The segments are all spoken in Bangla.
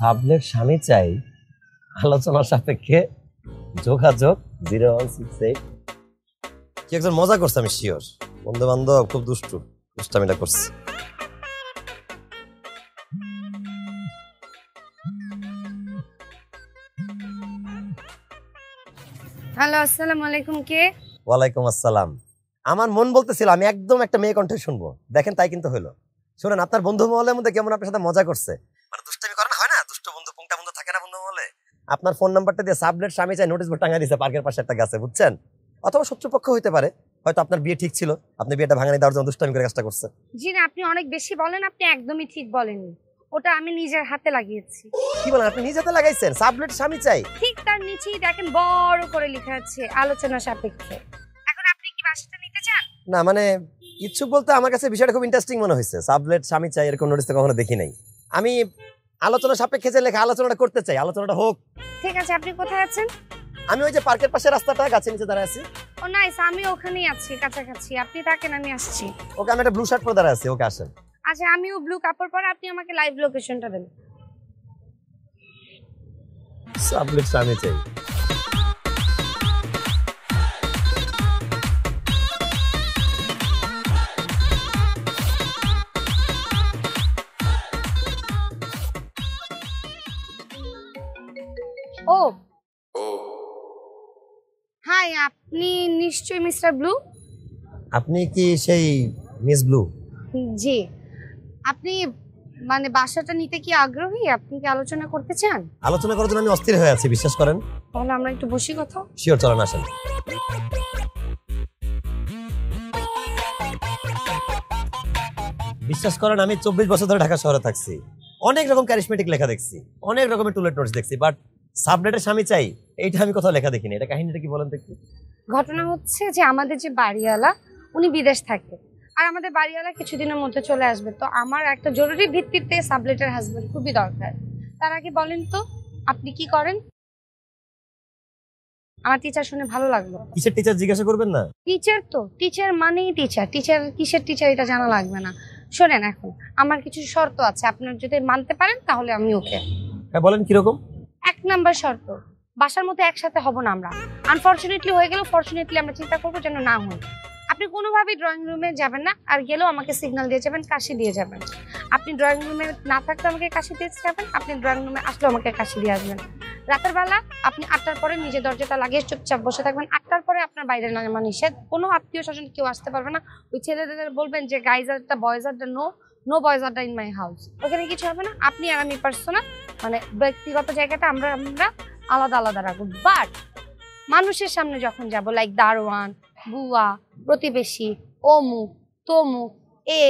সাবলেট স্বামী চাই, আলোচনার সাপেক্ষে যোগাযোগ 0168। কি একজন মজা করছে, আমি শিওর বন্ধু বান্ধব খুব দুষ্টামিটা করছে। হ্যালো, আসসালামু আলাইকুম। কে? ওয়ালাইকুম আসসালাম। আমার মন বলতেছিল আমি একদম একটা মেয়ে কণ্ঠে শুনবো, দেখেন তাই কিন্তু হলো। শুনেন, আপনার বন্ধু মহলের মধ্যে কেমন আপনার সাথে মজা করছে, মানে দুষ্টামি করেন হয় না, দুষ্ট বন্ধু পুংটা বন্ধু থাকে না বন্ধু মহলে। আপনার ফোন নাম্বারটা দিয়ে সাবলেট স্বামী চাই নোটিশ বোর্ড টাঙায় দিয়েছে পার্কের পাশে একটা গাছে, বুঝছেন? অথবা শত্রুপক্ষ হইতে পারে, হয়তো আপনার বিয়ে ঠিক ছিল, আপনি বিয়েটা ভাঙানি দেওয়ার জন্য দুষ্টামি করে কাজটা করছে। জি না, আপনি অনেক বেশি বলেন, আপনি একদমই ঠিক বলেননি। ওটা আমি নিজের হাতে লাগিয়েছি। কি বলেন, আপনি নিজে হাতে লাগাইছেন সাবলেট স্বামী চাই? ঠিক তার নিচেই দেখেন বড় করে লেখা আছে আলোচনা সাপেক্ষে। এখন আপনি কি বাসাটা নিতে চান? না মানে ইচ্ছুক বলতে আমার কাছে বিষয়টা খুব ইন্টারেস্টিং মনে হয়েছে। সাবলেট স্বামী চাই এরকম নোটিস তো কখনো দেখি নাই। আমি আলোচনা সাপেক্ষে যে লেখা, আলোচনাটা করতে চাই, আলোচনাটা হোক। ঠিক আছে, আপনি কোথায় আছেন? আমি ওই যে পার্কের পাশে রাস্তাটা গাছের নিচে দাঁড়ায় আছি। ও নাইস, আমি ওখানেই আছি কাছাকাছি। আপনি থাকেন, আমি আসছি। ওকে, আমি একটা ব্লু শার্ট পরে দাঁড়ায় আছি, ওকে আসেন। আচ্ছা, আমিও ব্লু কাপড় পরে, আপনি আমাকে লাইভ লোকেশনটা দেন। সাবলেট স্বামী চাই। ও হাই, আপনি নিশ্চয়ই মিস্টার ব্লু? আপনি কি সেই মিস ব্লু? জি। আপনি মানে বাসাটা নিতে কি আগ্রহী? আপনি কি আলোচনা করতে চান? আলোচনা করার জন্য আমি অস্থির হয়ে আছি, বিশ্বাস করেন। তাহলে আমরা একটু বসি কথা। শিওর, চলেন আসেন। বিশ্বাস করেন, আমি 24 বছর ধরে ঢাকা শহরে থাকছি, অনেক রকম ক্যারিশমেটিক লেখা দেখছি, অনেক রকমের টুলেট নোটস দেখছি, বাট সাবলেটের স্বামী চাই এইটা আমি কোথাও লেখা দেখিনি। এটা কাহিনীটা কি বলেন তো একটু? ঘটনা হচ্ছে যে আমাদের যে বাড়িওয়ালা, উনি বিদেশ থাকে, আর আমাদের বাড়িওয়ালা কিছুদিনের মধ্যে চলে আসবে। তো আমার একটা জরুরি ভিত্তিতে সাবলেটের হাজবেন্ড খুবই দরকার। তার আগে বলেন তো আপনি কি করেন? আমার টিচার শুনে ভালো লাগলো। কিসের টিচার জিজ্ঞাসা করবেন না? টিচার তো টিচার মানেই টিচার। টিচার কিসের টিচার এটা জানা লাগবে না। শোনেন, এখন আমার কিছু শর্ত আছে, আপনার যদি মানতে পারেন তাহলে আমি ওকে। হ্যাঁ বলেন, কিরকম? 1 নাম্বার শর্ত, বাসার মধ্যে একসাথে হব না আমরা। আনফরচুনেটলি হয়ে গেল, ফরচুনেটলি আমরা চিন্তা করবো যেন না হয়। আপনি কোনোভাবেই ড্রয়িং রুমে যাবেন না, আর গেলেও আমাকে সিগন্যাল দিয়ে যাবেন, কাশি দিয়ে যাবেন। আপনি ড্রয়িং রুমে না থাকলে আমাকে কাশি দিয়ে যাবেন, আপনি ড্রয়িং রুমে আসলেও আমাকে কাশি দিয়ে আসবেন। রাতের বেলা আপনি 8টার পরে নিজে দরজাটা লাগিয়ে চুপচাপ বসে থাকবেন। 8টার পরে আপনার বাইরে নামা নিষেধ, কোনো আত্মীয় স্বজন কেউ আসতে পারবে না। ওই ছেলেদের বলবেন যে guys are the boys are the no boys are the in my house. ওখানে কিছু হবে না, আপনি আর আমি পার্সোনাল, মানে ব্যক্তিগত জায়গাটা আমরা আলাদা আলাদা রাখবো। বাট মানুষের সামনে যখন যাব, লাইক দারোয়ান, বুয়া, প্রতিবেশী, অমুক তমুক, এ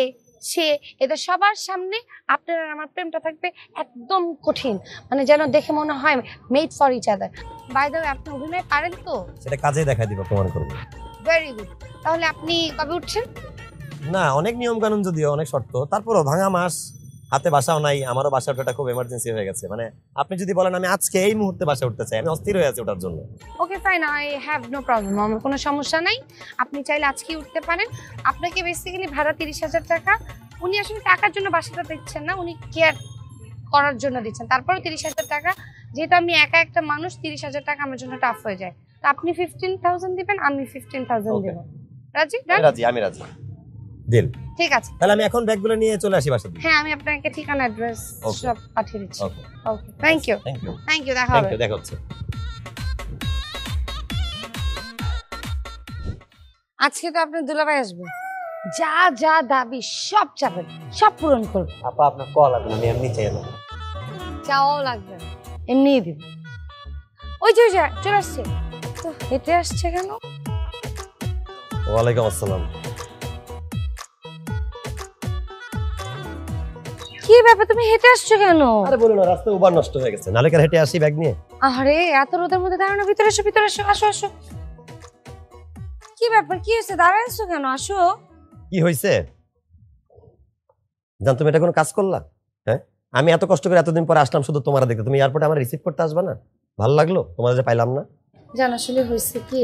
সে, এদের সবার সামনে আপনার আর আমার প্রেমটা থাকবে একদম কঠিন, মানে যেন দেখে মনে হয় made for each other. By the way, আপনি অভিনয় পারেন তো? সেটা কাজে দেখাই দিব, প্রমাণ করব। Very good. তাহলে আপনি কবে উঠছেন? না, অনেক নিয়ম কানুন যদিও, অনেক শর্ত, তারপরও ভাঙা মাস, হাতে বাসাও নাই, আমারও বাসা ওঠাটা খুব এমার্জেন্সি হয়ে গেছে। মানে আপনি যদি বলেন আমি আজকে এই মুহূর্তে বাসা উঠতে চাই, আমি অস্থির হয়ে আছি ওটার জন্য। Okay fine, I have no problem, আমার কোনো সমস্যা নাই। আপনি চাইলে আজকেই উঠতে পারেন। আপনাকে বেসিক্যালি ভাড়া 30,000 টাকা। উনি আসলে টাকার জন্য বাসাটা দিচ্ছেন না, উনি কেয়ার করার জন্য দিচ্ছেন। তারপরে 30,000 টাকা, যেহেতু আমি একা একটা মানুষ, 30,000 টাকা আমার জন্য টাফ হয়ে যায়। তো আপনি 15,000 দিবেন, আমি 15,000 দেব। রাজি? রাজি, আমি রাজি। দিন। ঠিক আছে, তাহলে আমি এখন ব্যাগগুলো নিয়ে চলে আসি বাসাতে। হ্যাঁ আমি আপনাকে ঠিকানা অ্যাড্রেস সব পাঠিয়ে দিচ্ছি। ওকে ওকে, থ্যাংক ইউ। থ্যাংক ইউ, দেখা হবে। দেখা হচ্ছে। আজকে তো আপনার দুলাভাই আসবে, যা যা দাবি সব চাবেন, সব পূরণ করবে। আপা আপনার কল লাগবে, আমি এমনি চাই না। চাওয়াও লাগবে না, এমনিই দিন। ওই যে চলে আসছে। তো হেঁটে আসছে কেন? ওয়ালাইকুম আসসালাম। কি ব্যাপার, তুমি হেঁটে আসছো কেন? আরে বলো না, রাস্তায় উবার নষ্ট হয়ে গেছে, নালে কার হেঁটে আসি ব্যাগ নিয়ে। আরে এত রোদের মধ্যে দাঁড়ানো, ভিতরে এসো, ভিতরে এসো, আসো আসো। কি ব্যাপার, কি হয়েছে, দাঁড়াইছো কেন? আসো। কি হয়েছে জান, তুমি এটা কোনো কাজ করলা? হ্যাঁ, আমি এত কষ্ট করে এতদিন পরে আসলাম শুধু তোমার দেখতে, তুমি এয়ারপোর্টে আমার রিসিভ করতে আসবে না? ভালো লাগলো তোমার যে পাইলাম না? জান আসলে হয়েছে কি,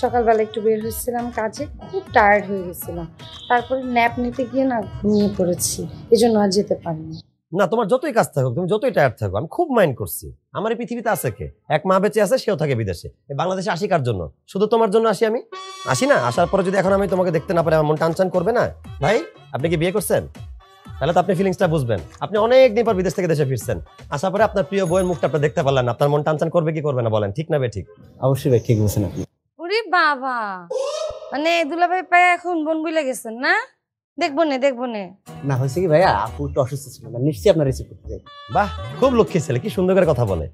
সকালবেলা একটু বের হয়েছিলাম কাজে, খুব টায়ার্ড হয়ে গেছিলাম, তারপরে ন্যাপ নিতে গিয়ে না ঘুমিয়ে পড়েছি, এই জন্য আর যেতে পারিনি। না, তোমার যতই কাজ থাকুক, তুমি যতই টায়ার্ড থাকো, আমি খুব মাইন্ড করছি। আমার এই পৃথিবীতে আছে কে? এক মা বেঁচে আছে, সেও থাকে বিদেশে। এই বাংলাদেশে আসি কার জন্য? শুধু তোমার জন্য আসি আমি। আসি না, আসার পরে যদি এখন আমি তোমাকে দেখতে না পারি, আমার মন টানচান করবে না? ভাই, আপনি কি বিয়ে করছেন? তাহলে তো আপনি ফিলিংসটা বুঝবেন। আপনি অনেক দিন পর বিদেশ থেকে দেশে ফিরছেন, আসার পরে আপনার প্রিয় বইয়ের মুখটা আপনি দেখতে পারলেন না, আপনার মন টানচান করবে কি করবে না বলেন? ঠিক না বে ঠিক? অবশ্যই ভাই, ঠিক বলছেন আপনি। ওরে বাবা, মানে দুলাভাই পায়ে এখন বোন বুইলা গেছেন না? দেখবো নে। না হয়েছে কি ভাইয়া, আপু একটু অসুস্থ ছিল, না নিশ্চয়ই আপনার রিসিভ করতে চাই। বাহ, খুব লক্ষ্মী ছেলে, কি সুন্দর করে কথা বলে।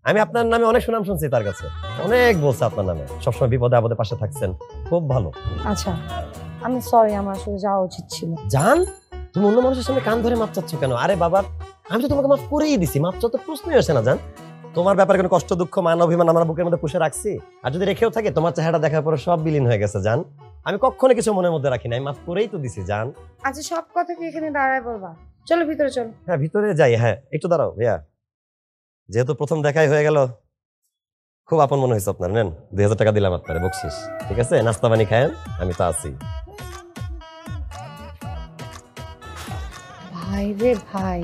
আমি আপনার নামে অনেক সুনাম শুনছি তার কাছে, অনেক বলছে আপনার নামে, সবসময় বিপদে আপদে পাশে থাকছেন, খুব ভালো। আচ্ছা, আমি সরি, আমার আসলে যাওয়া উচিত ছিল। জান, তুমি অন্য মানুষের সামনে কান ধরে মাপ চাচ্ছ কেন? আরে বাবা, আমি তো তোমাকে মাফ করেই দিছি, মাপ চাওয়ার তো প্রশ্নই আসে না। জান, তোমার ব্যাপারে কোনো কষ্ট দুঃখ মান অভিমান আমার বুকের মধ্যে পুষে রাখছি? আর যদি রেখেও থাকে, তোমার চেহারা দেখার পরে সব বিলীন হয়ে গেছে। জান, আমি কখনো কিছু মনের মধ্যে রাখি না, আমি মাফ করেই তো দিছি। জান, আচ্ছা, সব কথা কি এখানে দাঁড়ায় বলবা? চলো ভিতরে চলো। হ্যাঁ ভিতরে যাই। হ্যাঁ একটু দাঁড়াও ভাইয়া, যেহেতু প্রথম দেখাই হয়ে গেল, খুব আপন মনে হয়েছে আপনার। নেন 2000 টাকা দিলাম আপনার বকশিস, ঠিক আছে? নাস্তা পানি খায়েন, আমি তো আছি। ভাই রে ভাই,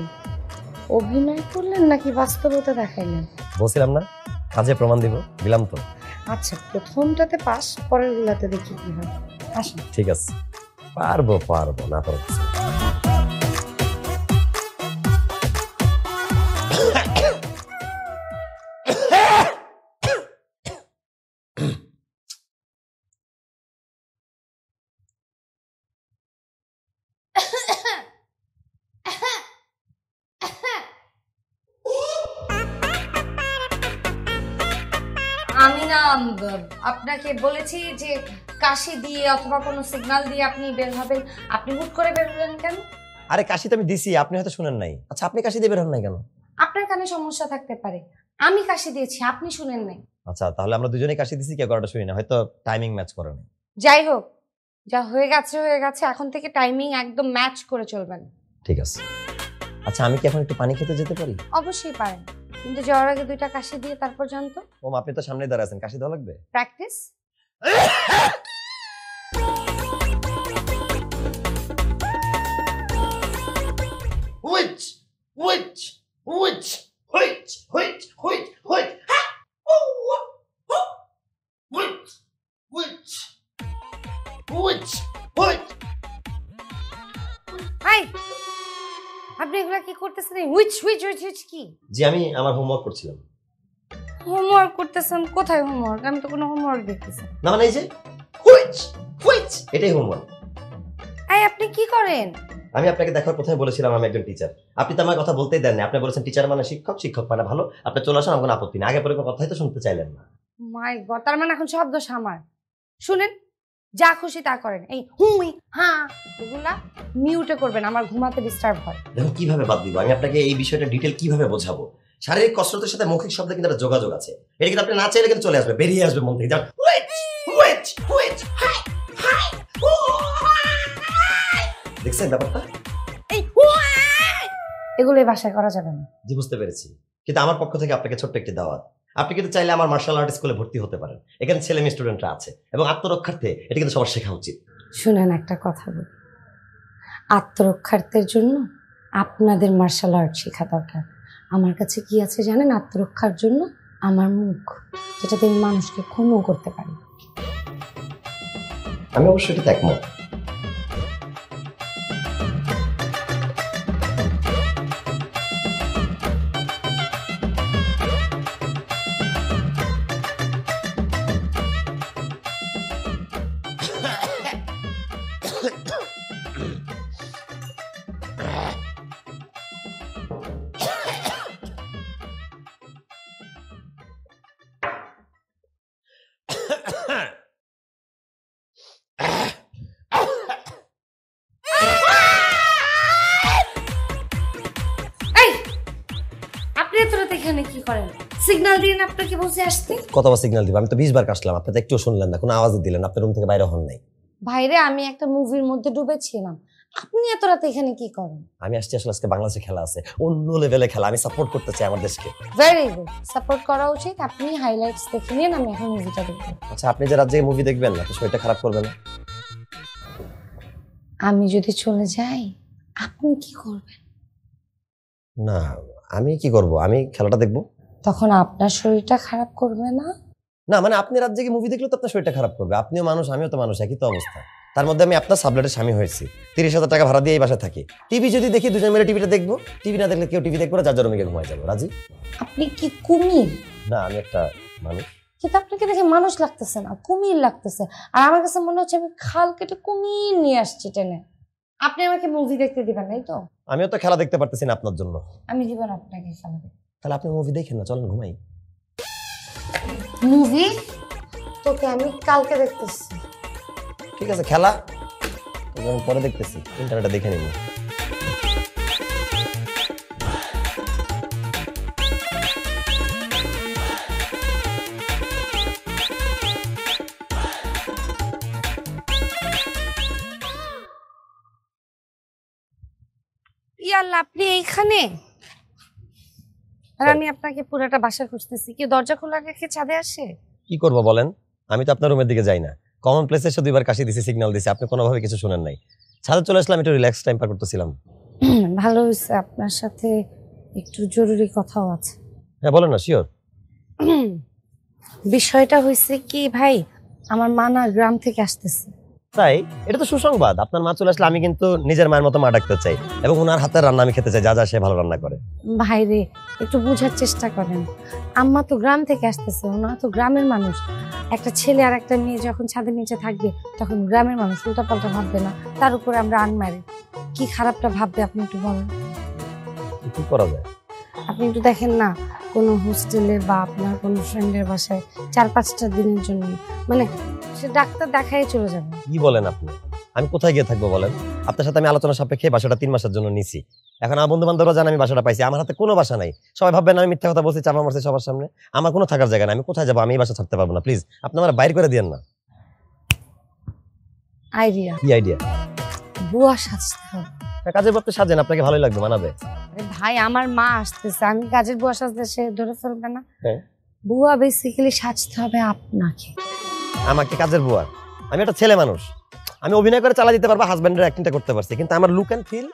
অভিনয় করলেন নাকি বাস্তবতা দেখাইলেন? বলছিলাম না, কাজে প্রমাণ দিলাম তো। আচ্ছা, প্রথমটাতে পাস, পরের গুলাতে দেখি কি হয়। আসেন। ঠিক আছে, পারবো না পারবো। আমি না আপনাকে বলেছি যে কাশি দিয়ে অথবা কোনো সিগন্যাল দিয়ে আপনি বের হবেন, আপনি হুট করে বের হলেন কেন? আরে কাশি তো আমি দিছি, আপনি হয়তো শুনেন নাই। আচ্ছা, আপনি কাশি দিয়ে বের হন নাই কেন? আপনার কানে সমস্যা থাকতে পারে, আমি কাশি দিয়েছি, আপনি শুনেন নাই। আচ্ছা, তাহলে আমরা দুজনেই কাশি দিছি, কেউ কারোটা শুনি না, হয়তো টাইমিং ম্যাচ করে না। যাই হোক, যা হয়ে গেছে, এখন থেকে টাইমিং একদম ম্যাচ করে চলবেন। ঠিক আছে। আচ্ছা, আমি কি এখন একটু পানি খেতে যেতে পারি? অবশ্যই পারেন, কিন্তু যাওয়ার আগে 2টা কাশি দিয়ে তারপর জানতো। ও, আপনি তো সামনেই দাঁড়ায় আছেন, কাশি দেওয়া লাগবে? প্র্যাকটিস। হাই, আপনি এগুলা কি করতেছেন? হুইচ কি? জি, আমি আমার হোমওয়ার্ক করছিলাম। হোমওয়ার্ক করতেছেন? কোথায় হোমওয়ার্ক? আমি তো কোনো হোমওয়ার্ক দেখতেছি না, মানে এই যে হুইচ, এটাই হোমওয়ার্ক। আপনি কি করেন? আমি আপনাকে দেখার প্রথমে বলেছিলাম আমি একজন টিচার, আপনি তো আমার কথা বলতেই দেন না। আপনি বলেছেন টিচার মানে শিক্ষক, শিক্ষক মানে ভালো, আপনি চলে আসেন, আমার কোনো আপত্তি নেই। আগে পরে কোনো কথাই তো শুনতে চাইলেন না। মাই গড, তার মানে এখন সব দোষ আমার। শুনেন, যা খুশি তা করেন, এই হুই হ্যাঁ এগুলা মিউটে করবেন, আমার ঘুমাতে ডিস্টার্ব হয়। দেখুন কিভাবে বাদ দিব, আমি আপনাকে এই বিষয়টা ডিটেল কিভাবে বোঝাবো? শারীরিক কসরতের সাথে মৌখিক শব্দে কিন্তু একটা যোগাযোগ আছে, এটা কিন্তু আপনি না চাইলে কিন্তু চলে আসবে, বেরিয়ে আসবে মন থেকে। যান, দেখছেন ব্যাপারটা? এগুলো এই বাসায় করা যাবে না। জি, বুঝতে পেরেছি, কিন্তু আমার পক্ষ থেকে আপনাকে ছোট্ট একটি দাওয়াত। আপনি কিন্তু চাইলে আমার মার্শাল আর্ট স্কুলে ভর্তি হতে পারেন, এখানে ছেলে মেয়ে স্টুডেন্টরা আছে, এবং আত্মরক্ষার্থে এটা কিন্তু সবার শেখা উচিত। শুনেন, একটা কথা বলি, আত্মরক্ষার্থের জন্য আপনাদের মার্শাল আর্ট শেখা দরকার। আমার কাছে কি আছে জানেন আত্মরক্ষার জন্য? আমার মুখ, যেটাতে আমি মানুষকে খুনও করতে পারি। আমি অবশ্যই এটা একমত। আপনি এত রাতে এখানে কি করেন? সিগন্যাল দিন, আপনাকে বলছে আসতে। কতবার সিগন্যাল দিব? আমি তো 20 বার কাশলাম, আপনি তো একটু শুনলেন না, কোনো আওয়াজই দিলেন, আপনি রুম থেকে বাইরে হন নাই। ভাইরে, আমি একটা মুভির মধ্যে ডুবেছিলাম, আপনি এত রাতে এখানে কি করেন? আমি আসছি আসলে আজকে বাংলাদেশে খেলা আছে, অন্য লেভেলে খেলা, আমি সাপোর্ট করতে চাই আমার দেশকে। ভেরি গুড, সাপোর্ট করা উচিত। আপনি হাইলাইটস দেখে নিন, আমি এখন মুভিটা দেখব। আচ্ছা, আপনি যে রাত জেগে মুভি দেখবেন, আপনি শরীরটা খারাপ করবে না? আমি যদি চলে যাই, আপনি কি করবেন? না, আমি কি করব? আমি খেলাটা দেখবো। তখন আপনার শরীরটা খারাপ করবে না? না মানে আপনি রাত জেগে মুভি দেখলে তো আপনার শরীরটা খারাপ করবে। আপনিও মানুষ, আমিও তো মানুষ, একই তো অবস্থা। তার মধ্যে আমি আপনার সাবলেটের স্বামী হয়েছি, 30,000 টাকা ভাড়া দিয়ে এই বাসায় থাকি। টিভি যদি দেখি দুজন মিলে টিভিটা দেখবো, টিভি না দেখলে কেউ টিভি দেখবো না, যার যার রুমে গিয়ে ঘুমায় যাবো। রাজি? আপনি কি কুমির? না, আমি একটা মানুষ। কিন্তু আপনাকে দেখে মানুষ লাগতেছে না, কুমির লাগতেছে। আর আমার কাছে মনে হচ্ছে আমি খাল কেটে কুমির নিয়ে আসছি টেনে। আপনি আমাকে মুভি দেখতে দিবেন নাই তো? আমিও তো খেলা দেখতে পারতেছি না আপনার জন্য। আমি দিব না আপনাকে খেলা দেখতে। তাহলে আপনি মুভি দেখেন না, চলেন ঘুমাই। মুভি তোকে আমি কালকে দেখতেছি। ঠিক আছে, খেলা আমি পরে দেখতেছি, ইন্টারনেটে দেখে নিন। ইয়াল্লা, আপনি এইখানে? আর আমি আপনাকে পুরোটা বাসা খুঁজতেছি, কি দরজা খোলা রেখে ছাদে আসে? কি করবো বলেন? আমি তো আপনার রুমের দিকে যাই না। কমন প্লেসে এসে 2 বার কাশি দিছি, সিগন্যাল দিছি, আপনি কোনোভাবে কিছু শুনেন নাই। ছাদে চলে আসলাম, একটু রিল্যাক্স টাইম পার করতেছিলাম। ভালো হয়েছে, আপনার সাথে একটু জরুরি কথাও আছে। হ্যাঁ বলেন না, শিওর। বিষয়টা হয়েছে কি ভাই, আমার মা না গ্রাম থেকে আসতেছে। তাই? এটা তো সুসংবাদ। আপনার মা চলে আসলে আমি কিন্তু নিজের মায়ের মতো মা ডাকতে চাই, এবং ওনার হাতের রান্না আমি খেতে চাই, যা যা সে ভালো রান্না করে। ভাই রে, একটু বোঝার চেষ্টা করেন। আম্মা তো গ্রাম থেকে আসতেছে, ওনারা তো গ্রামের মানুষ। একটা ছেলে আর একটা মেয়ে যখন ছাদের নিচে থাকবে, তখন গ্রামের মানুষ উল্টাপাল্টা ভাববে না? তার উপরে আমরা আনম্যারিড, কি খারাপটা ভাববে আপনি একটু বলেন। কি করা যায়? আপনি একটু দেখেন না, কোনো হোস্টেলে বা আপনার কোনো ফ্রেন্ডের বাসায় 4-5টা দিনের জন্য, মানে সে ডাক্তার দেখাই চলে যাবে। কি বলেন আপনি? আমি কোথায় গিয়ে থাকবো বলেন? আপনার সাথে আমি আলোচনা সাপেক্ষে বাসাটা 3 মাসের জন্য নিছি। এখন আমার বন্ধু বান্ধবরা জানে আমি বাসাটা পাইছি, আমার হাতে কোনো বাসা নাই। সবাই ভাববেন আমি মিথ্যা কথা বলছি, চাপা মারছি সবার সামনে। আমার কোনো থাকার জায়গা নাই, আমি কোথায় যাবো? আমি এই বাসা ছাড়তে পারবো না, প্লিজ আপনি আমার বাইর করে দিয়েন না। আইডিয়া, কি আইডিয়া? বুয়া সাজতে হবে। কাজের পর সাজেন, আপনাকে ভালোই লাগবে, মানাবে। আরে ভাই, আমার মা আসতেছে, আমি কাজের বুয়া সাজতে সে ধরে ফেলবে না? হ্যাঁ। বুয়া বেসিক্যালি সাজতে হবে আপনাকে। আমাকে কাজের বুয়া? আমি একটা ছেলে মানুষ, আমি অভিনয় করে চালা দিতে পারবো, হাজবেন্ডের অ্যাক্টিংটা করতে পারছি, কিন্তু আমার লুক অ্যান্ড ফিল।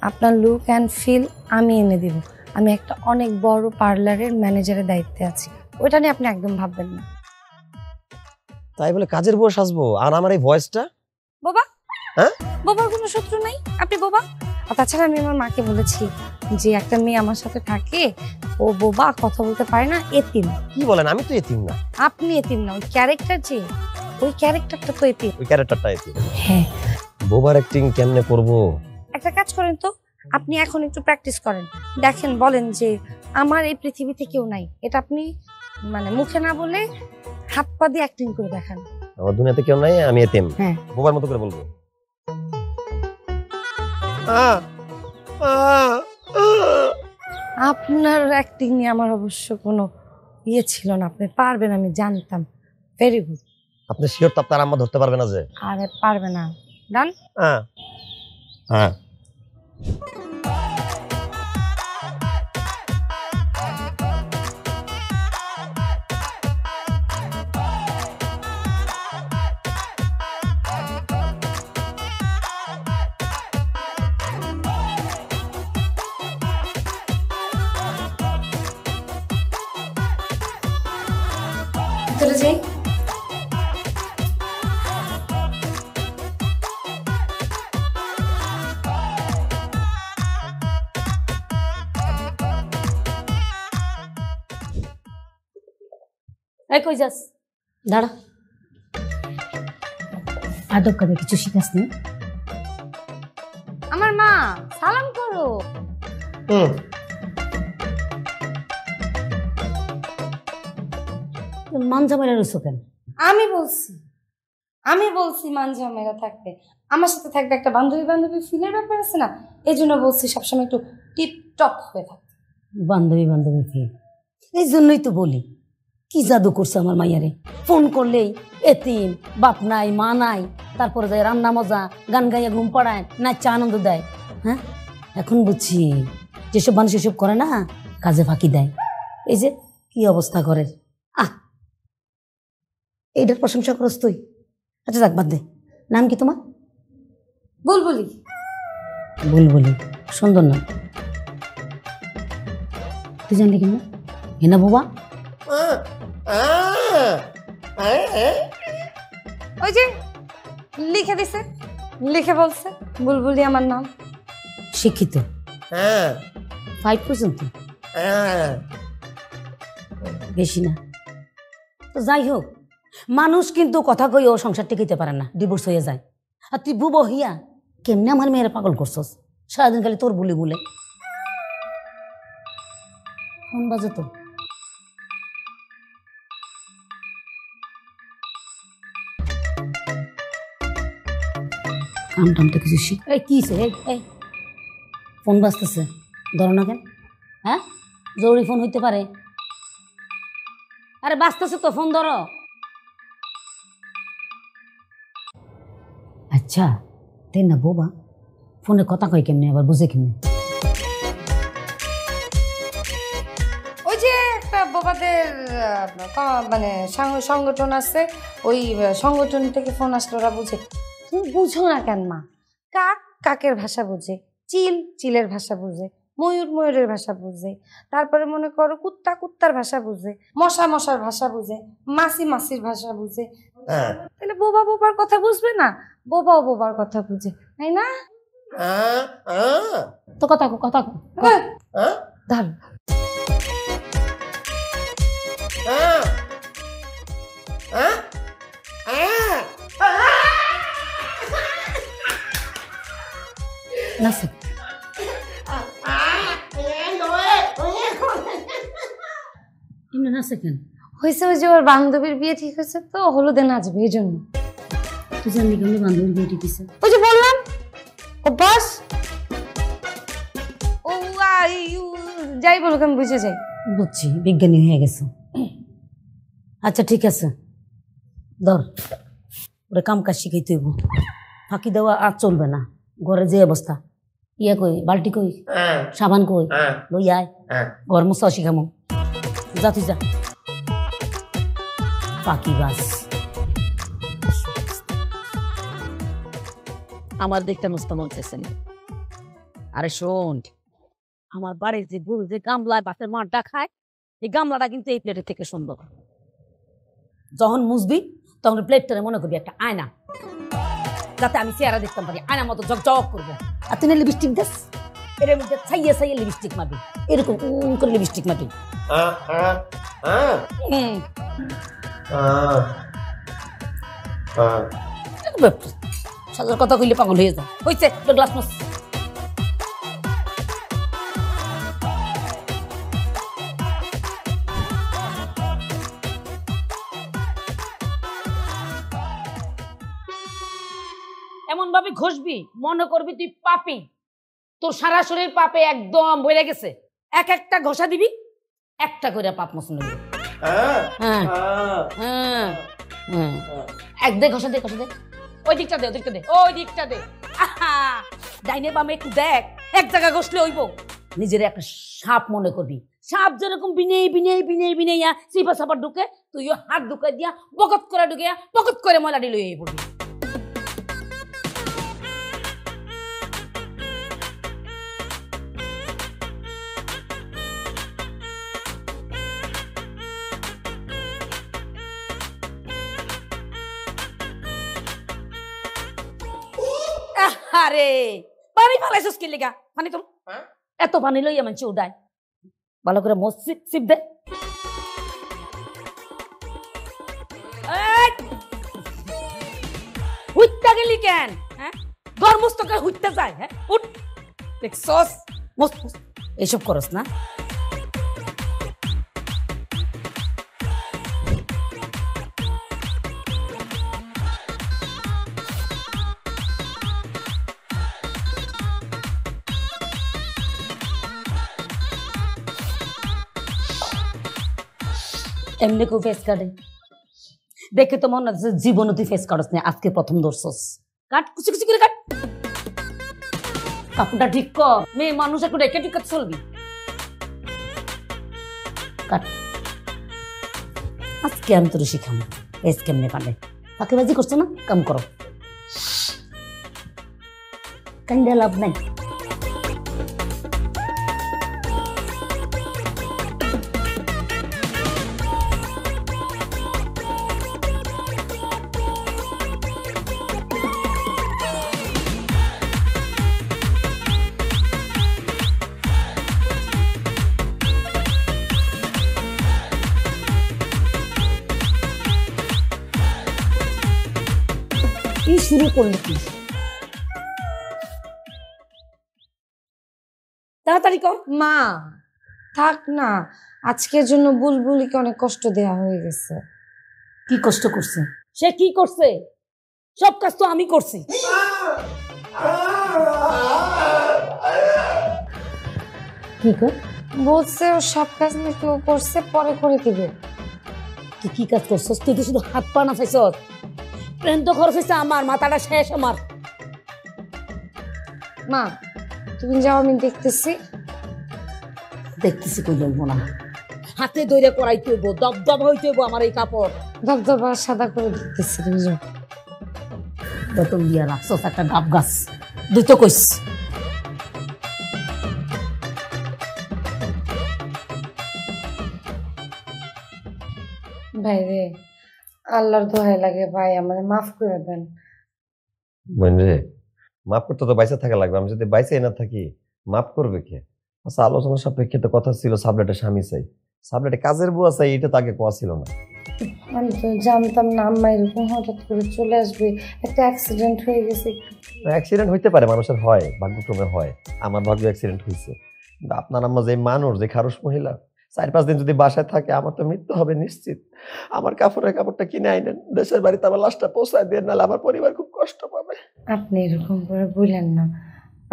আপনার লুক অ্যান্ড ফিল আমি এনে দিব। আমি একটা অনেক বড় পার্লারের ম্যানেজারের দায়িত্বে আছি, ওইটা নিয়ে আপনি একদম ভাববেন না। তাই বলে কাজের বুয়া সাজবো? আর আমার এই ভয়েসটা? বাবা, হ্যাঁ, বাবার কোনো শত্রু নাই, আপনি বাবা। আর তাছাড়া আমি আমার মাকে বলেছি যে একটা মেয়ে আমার সাথে থাকে, ও বোবা, কথা বলতে পারে না, এতিম। কি বলেন? আমি তো এতিম না। আপনি এতিম না, ওই ক্যারেক্টার যে, ওই ক্যারেক্টারটা তো এতিম। ওই ক্যারেক্টারটা এতিম। হ্যাঁ। বোবার অ্যাক্টিং কেমনে করব? একটা কাজ করেন তো, আপনি এখন একটু প্র্যাকটিস করেন, দেখেন, বলেন যে আমার এই পৃথিবীতে কেউ নাই। এটা আপনি মানে মুখে না বলে হাত পা দিয়ে অ্যাক্টিং করে দেখান। আমার দুনিয়াতে কেউ নাই, আমি এতিম। হ্যাঁ। বোবার মতো করে বলবো। আপনার অ্যাক্টিং নিয়ে আমার অবশ্য কোনো ইয়ে ছিল না, আপনি পারবেন আমি জানতাম। Very good. আপনি শিওর তো আপনার আম্মা ধরতে পারবে না যে? আরে পারবে না, ডান। হ্যাঁ হ্যাঁ। চলে যাই। এই কই যাস? দাঁড়া, আদব কাদে কিছু শিখাস না? আমার মা, সালাম করো। মানজা মেরা রইছো কেন? আমি বলছি মানজা মেরা থাকতে, আমার সাথে থাকবে একটা বান্ধবী বান্ধবী ফিলের ব্যাপার আছে না, এই জন্য বলছি সবসময় একটু টিপ টপ হয়ে থাকতে। বান্ধবী বান্ধবী ফিল, এই জন্যই তো বলি কি জাদু করছে আমার মাইয়ারে। ফোন করলেই এতিম, বাপ নাই মা নাই, তারপরে যায় রান্না মজা, গান গাইয়া ঘুম পাড়ায়, নাচা আনন্দ দেয়। হ্যাঁ, এখন বুঝছি যেসব মানুষ এসব করে না, কাজে ফাঁকি দেয়। এই যে কি অবস্থা করে, এইটার প্রশংসা করস তুই? আচ্ছা যাক, বাদ দে। নাম কি তোমার? বুলবুলি। বুলবুলি, সুন্দর নাম। তুই জানলি কেন হেনা বাবা ওই যে লিখে দিছে, লিখে বলছে বুলবুলি আমার নাম। শিক্ষিত 5 পর্যন্ত, বেশি না। তো যাই হোক, মানুষ কিন্তু কথা কই ও সংসার টিকাইতে পারে না, ডিভোর্স হয়ে যায়। আর তুই বুবো হিয়া কেমনে আমার মেয়েরা পাগল করছস, সারাদিন খালি তোর বলে বলে। ফোন বাজে তো, কাম টাম তো কিছু শিখ। এই কি ফোন বাজতেছে, ধরো না কেন? হ্যাঁ, জরুরি ফোন হইতে পারে। আরে বাজতেছে তো, ফোন ধরো। আচ্ছা তাই না বোবা, ফোনে কথা কয় কেমনে, আবার বুঝে কেমনে? ওই যে একটা বোবাদের মানে সংগঠন আছে, ওই সংগঠন থেকে ফোন আসলে ওরা বুঝে। তুমি বুঝো না কেন মা? কাক কাকের ভাষা বুঝে, চিল চিলের ভাষা বুঝে, ময়ূর ময়ূরের ভাষা বুঝে, তারপরে মনে করো কুত্তা কুত্তার ভাষা বুঝে, মশা মশার ভাষা বুঝে, মাসি মাসির ভাষা বুঝে। তাহলে বোবা বোবার কথা বুঝবে না? বোবাও বোবার কথা বুঝে, তাই না? তো কথা কথা ধর নাসে নাচে কেন? হয়েছে ওই যে ওর বান্ধবীর বিয়ে ঠিক হয়েছে তো, হলুদে নাচবে এই জন্য। তুই জানলি কেমনি বান্ধবীর বিয়ে ঠিক হয়েছে? ওই যে বললাম অভ্যাস। ও যাই বলুক আমি বুঝে যাই। বুঝছি, বিজ্ঞানী হয়ে গেছে। আচ্ছা ঠিক আছে, ধর ওরে কাম কাজ শিখাইতে হইব, ফাঁকি দেওয়া আর চলবে না। ঘরে যে অবস্থা, ইয়া কই, বালতি কই, সাবান কই, লই আয়, ঘর মোছা শিখামো। যা তুই যা, ফাঁকি বাস। আমার দেখতে মস্ত মন চাইছে না। আরে শোন, আমার বাড়ির যে গরু যে গামলায় ভাতের মাঠটা খায়, এই গামলাটা কিন্তু এই প্লেটের থেকে সুন্দর। যখন মুছবি তখন প্লেটটারে মনে করবি একটা আয়না, যাতে আমি চেহারা দেখতাম পারি, আয়নার মতো জগ করবো। আর তুই লিপস্টিক দেস, এর মধ্যে ছাইয়ে ছাইয়ে লিপস্টিক মারবি, এরকম করে লিপস্টিক মারবি। সাজার কথা কইলে পাগল হয়ে যায়। হয়েছে গ্লাস মাছ। এমন ভাবে ঘষবি মনে করবি তুই পাপি, তোর সারা শরীর পাপে একদম বইরে গেছে। এক একটা ঘষা দিবি, একটা করে পাপ মোচন হইবে। এক দে ঘষা দে, ঘষা দে, ওই দিকটা দে, ওই দিকটা দে, ওই দিকটা দে। ডাইনে বামে একটু দেখ, এক জায়গা ঘষলে হইব। নিজের একটা সাপ মনে করবি, সাপ যেরকম বিনে বিনে বিনে বিনাইয়া সিপা সাপা ঢুকে, তুইও হাত ঢুকে দিয়া বকত করে ঢুকিয়া বকত করে ময়লা ডিল হয়ে পড়বি। আরে পানি ফালাইছিস কি লিগা? পানি তো এত পানি লইয়া মানছি উড়ায়, ভালো করে মসজিদ সিপ দে। হুইটটা গেলি কেন? হ্যাঁ, গরমস্তকে হুইটটা যায়। হ্যাঁ উঠ, দেখছস মস্ত এসব করস না। এমনি কেউ ফেস কাটে দেখে তো মনে হচ্ছে জীবনে তুই ফেস কাটস না, আজকে প্রথম ধরছস। কাট, কুচি কুচি করে কাট, কাপড়টা ঠিক কর। মেয়ে মানুষ একটু রেখে ঠিক করে চলবি। কাট, আজকে আমি তোর শিখাবো ফেস কেমনে কাটে। ফাঁকিবাজি করছো না, কাম করো, কান্দে লাভ নাই। শুরু করলি কি? তাড়াতাড়ি কর। মা থাক না, আজকের জন্য বুলবুলিকে অনেক কষ্ট দেওয়া হয়ে গেছে। কি কষ্ট করছে? সে কি করছে? সব কাজ তো আমি করছি। কি কর? বলছে ও সব কাজ নাকি ও করছে, পরে করে দিবে। তুই কি কাজ করছস? তুই তো শুধু হাত পা নাচাইছস। ট্রেন তো খরচ হয়েছে আমার, মাথাটা শেষ আমার। মা তুমি যাও, আমি দেখতেছি। দেখতেছি কই লাগবো না, হাতে দইরে করাইতে হইব, দবদব হইতে হইব আমার এই কাপড়। দবদবা সাদা করে দেখতেছি, তুমি যাও। বেতন দিয়া রাখছস একটা ডাব গাছ, দুটো কইস। ভাই রে, আল্লাহর দোহাই লাগে ভাই, আমারে মাফ করে দেন। বোন রে, মাফ করতে তো বাইসে থাকা লাগবে। আমি যদি বাইসে না থাকি মাফ করবে কে? আচ্ছা, আলোচনা সাপেক্ষে তো কথা ছিল সাবলেটের স্বামী চাই, সাবলেটে কাজের বুয়া চাই, এটা তো আগে কোয়া ছিল না। আমি তো জানতাম না আম্মা এরকম হঠাৎ করে চলে আসবে, একটা অ্যাক্সিডেন্ট হয়ে গেছে। অ্যাক্সিডেন্ট হইতে পারে, মানুষের হয়, ভাগ্যক্রমে হয়। আমার ভাগ্য অ্যাক্সিডেন্ট হয়েছে, কিন্তু আপনার আম্মা যে মানুষ, যে খারুস মহিলা, 4-5 দিন যদি বাসায় থাকে আমার তো মৃত্যু হবে নিশ্চিত। আমার কাপড়টা কিনে আইনেন, দেশের বাড়িতে আমার লাশটা পৌঁছায় দেন, নাহলে আমার পরিবার খুব কষ্ট পাবে। আপনি এরকম করে বললেন না,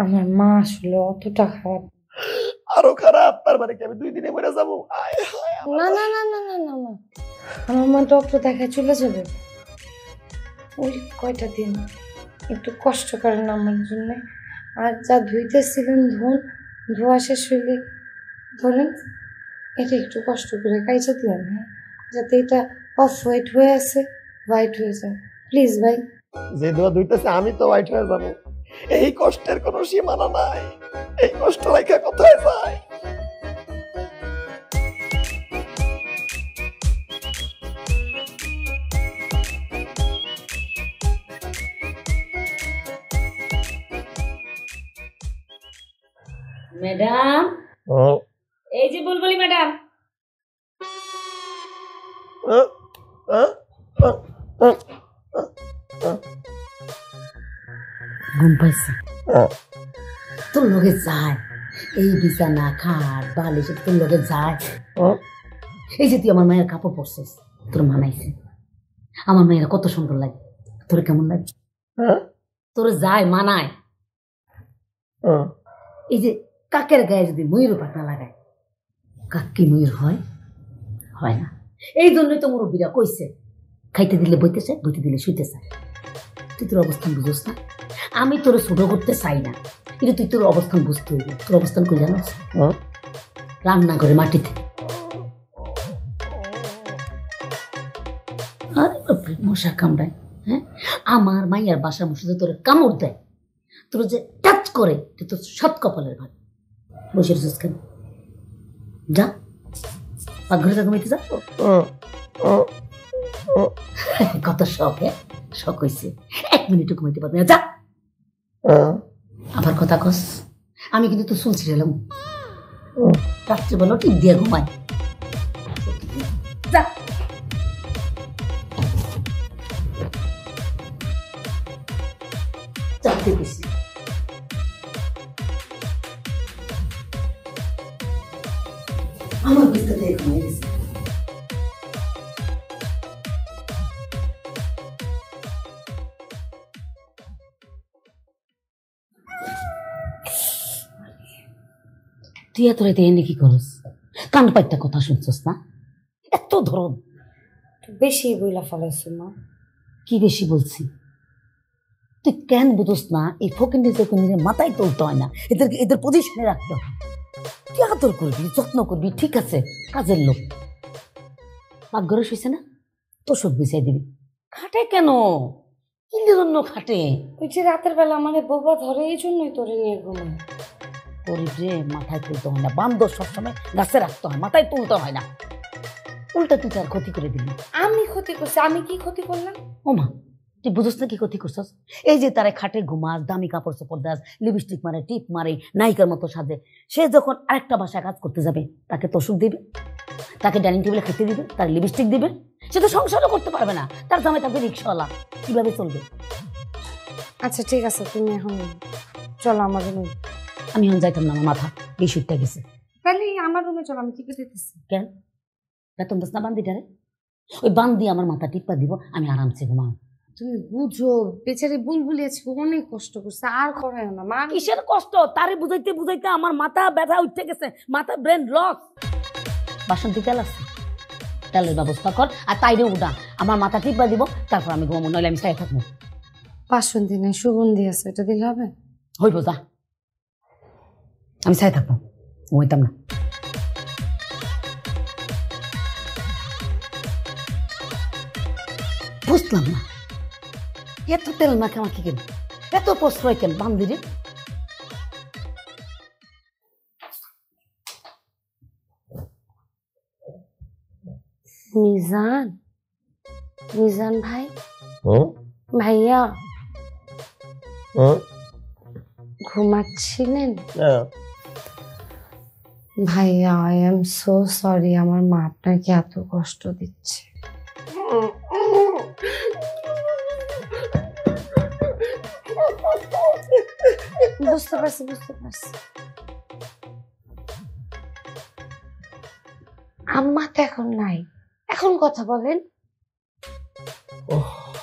আমার মা আসলে অতটা খারাপ। আরো খারাপ, তার মানে কি আমি 2 দিনে মরে যাবো? না না না না না না না, আমার মা ডক্টর দেখায় চলে যাবে। ওই কয়টা দিন একটু কষ্ট করেন আমার জন্য। আর যা ধুইতেছিলেন ধোয়া শেষ হইলে ধরেন এটা একটু কষ্ট করে কাইচা দিয়েন, হ্যাঁ, যাতে এটা অফ হোয়াইট হয়ে আছে হোয়াইট হয়ে যায়, প্লিজ ভাই। যে ধোয়া ধুইতেছে আমি তো হোয়াইট হয়ে যাবো, এই কষ্টের কোনো সীমানা নাই। এই কষ্ট রেখা কোথায় যায়? ম্যাডাম, এই যে বুলবুলি ম্যাডাম। ঘুম পাইছে? তোর লগে যায় এই বিছানা খাট বালিশ, তোর লগে যায়। এই যে তুই আমার মায়ের কাপড় পরছিস, তোর মানাইছে। আমার মায়ের কত সুন্দর লাগে, তোর কেমন লাগে? তোর যায় মানায়। এই যে কাকের গায়ে যদি ময়ূর পাখনা লাগায়, কাক কি ময়ূর হয়? হয় না। এই জন্যই তো মুরব্বীরা কইছে, খাইতে দিলে বইতেছে, বইতে দিলে শুইতেছে। তুই তোর অবস্থান বুঝোস না। আমি তোর ছোট করতে চাই না, কিন্তু তুই তোর অবস্থান বুঝতে হইবে। তোর অবস্থান কই জানোস? রান্না করে মাটিতে। আরে বাপরে, মশা কামড়ায়। হ্যাঁ, আমার মাইয়ার বাসার মশা তোর কামড় দেয়, তোর যে টাচ করে, তোর সৎ কপালের ভাগ। বসে রেছিস কেন? যা পাকঘরে ঘুমাইতে যা। কত শখ, হ্যাঁ, শখ হয়েছে। 1 মিনিটও ঘুমাইতে পারবি না, যা। আবার কথা কস, আমি কিন্তু তো শুনছি এলাম রাত্রে বেলা টিপ দিয়ে ঘুমাই। যা। চাপতে গেছি। আমার বিস্তার দিয়ে ঘুমিয়ে গেছে। তুই এত রাতে এনে কি করস? কান পাইটা কথা শুনছস না? এত ধরন বেশি বইলা ফেলাইছো মা। কি বেশি বলছি? তুই কেন বুঝোস না এই ফকিন্দির মাথায় তুলতে হয় না, এদের পজিশনে রাখতে হয়। তুই আদর করবি, যত্ন করবি, ঠিক আছে, কাজের লোক। পাকঘরে শুয়েছে না, তোষক বিছাই দিবি। খাটে কেন? কি জন্য খাটে? ওই যে রাতের বেলা আমাদের বউবা ধরে, এই জন্যই তোরে নিয়ে ঘুমাই। রে মাথায় তুলতে হয় না, বান্দর সবসময় গাছে রাখতে হয়, মাথায় তুলতে হয় না। উল্টা তুই তার ক্ষতি করে দিবি। আমি ক্ষতি করছি? আমি কি ক্ষতি করলাম? ও মা, তুই বুঝোস না কি ক্ষতি করছস? এই যে তারে খাটে ঘুমাস, দামি কাপড় চোপড় দাস, লিপস্টিক মারে, টিপ মারে, নায়িকার মতো সাজে। সে যখন আরেকটা বাসায় কাজ করতে যাবে, তাকে তোষক দিবে, তাকে ডাইনিং টেবিলে খেতে দিবে, তার লিপস্টিক দিবে। সে তো সংসারও করতে পারবে না, তার জামাই থাকবে রিক্সাওয়ালা, কিভাবে চলবে? আচ্ছা ঠিক আছে, তুমি এখন চলো আমার রুমে। আমি এখন যাইতাম না, আমার মাথা এই সুটটা গেছে। তাহলে আমার রুমে চলো, আমি টিপে দিতেছি। কেন বেতন দাস না বান্দিটারে? ওই বান্দি আমার মাথা টিপা দিব, আমি আরামসে ঘুমাও। তুমি বুঝো, বেচারি বুলবুলিয়েছে, অনেক কষ্ট করছে, আর করে না মা। কিসের কষ্ট? তারে বুঝাইতে বুঝাইতে আমার মাথা ব্যথা উঠে গেছে, মাথা ব্রেন লক। বাসন্তী তেল আছে, তেলের ব্যবস্থা কর, আর তাইরে উঠা আমার মাথা টিপা দিব, তারপর আমি ঘুমাবো, নইলে আমি চাই থাকবো। বাসন্তী নেই, সুগন্ধি আছে, এটা দিলে হবে? হইব যা, আমি চাই থাকবো, ঘুমাইতাম না। বুঝলাম না এত তেল মাখামাখি কেন, এত প্রশ্রয় কেন বান্দিরে? মিজান, মিজান ভাই, হুম ভাইয়া হুম ঘুমাচ্ছিলেন? হ্যাঁ। ভাইয়া আই এম সো সরি, আমার মা আপনাকে এত কষ্ট দিচ্ছে। বুঝতে পারছি, বুঝতে পারছি। আম্মা তো এখন নাই, এখন কথা বলেন।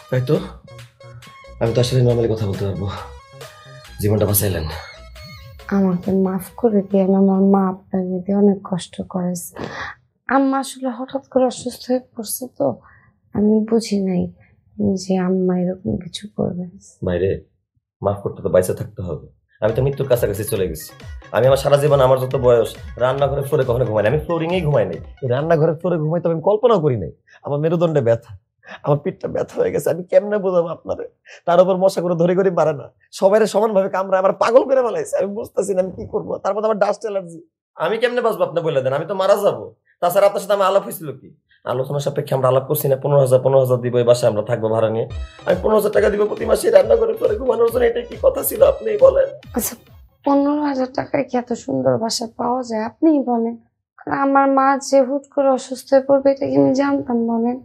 তাই তো, আমি তো আসলে নর্মালি কথা বলতে পারবো। জীবনটা বাঁচাইলেন। আমাকে মাফ করে দিয়ে, আমার মা আপনাকে দিয়ে অনেক কষ্ট করেছে। আম্মা আসলে হঠাৎ করে অসুস্থ হয়ে পড়ছে, তো আমি বুঝি নাই যে আম্মা এরকম কিছু করবে। বাইরে মাফ করতে তো বাইসে থাকতে হবে। আমি তো মৃত্যুর কাছাকাছি চলে গেছি। আমি আমার সারা জীবন, আমার যত বয়স, রান্নাঘরের ফ্লোরে কখনো ঘুমাই না। আমি ফ্লোরিংয়েই ঘুমাই নাই। রান্নাঘরের ফ্লোরে ঘুমাই তো আমি কল্পনাও করি নাই। আমার মেরুদণ্ডে ব্যথা, আমার পিঠটা ব্যথা হয়ে গেছে। আমি কেমনে বোঝাবো আপনারে? তার উপর মশা করে ধরে ধরে পারে না, সবাই সমানভাবে কামড়ায়, আমার পাগল করে ফেলাইছে। আমি বুঝতেছি না আমি কি করবো। তার মধ্যে আমার ডাস্ট অ্যালার্জি। আমি কেমনে বাঁচবো আপনি বলে দেন? আমি তো মারা যাবো। তাছাড়া আপনার সাথে আমার আলাপ হয়েছিল কি? আলোচনার সাপেক্ষে আমরা আলাপ করছি না 15,000 দিব এই বাসায় আমরা থাকবো ভাড়া নিয়ে। আমি 15,000 টাকা দিব প্রতি মাসে রান্না করে পরে ঘুমানোর জন্য। এটা কি কথা ছিল? আপনিই বলেন। আচ্ছা, 15,000 টাকায় কি এত সুন্দর বাসা পাওয়া যায়? আপনিই বলেন। আর আমার মা যে হুট করে অসুস্থ হয়ে পড়বে, এটা কি আমি জানতাম? বলেন।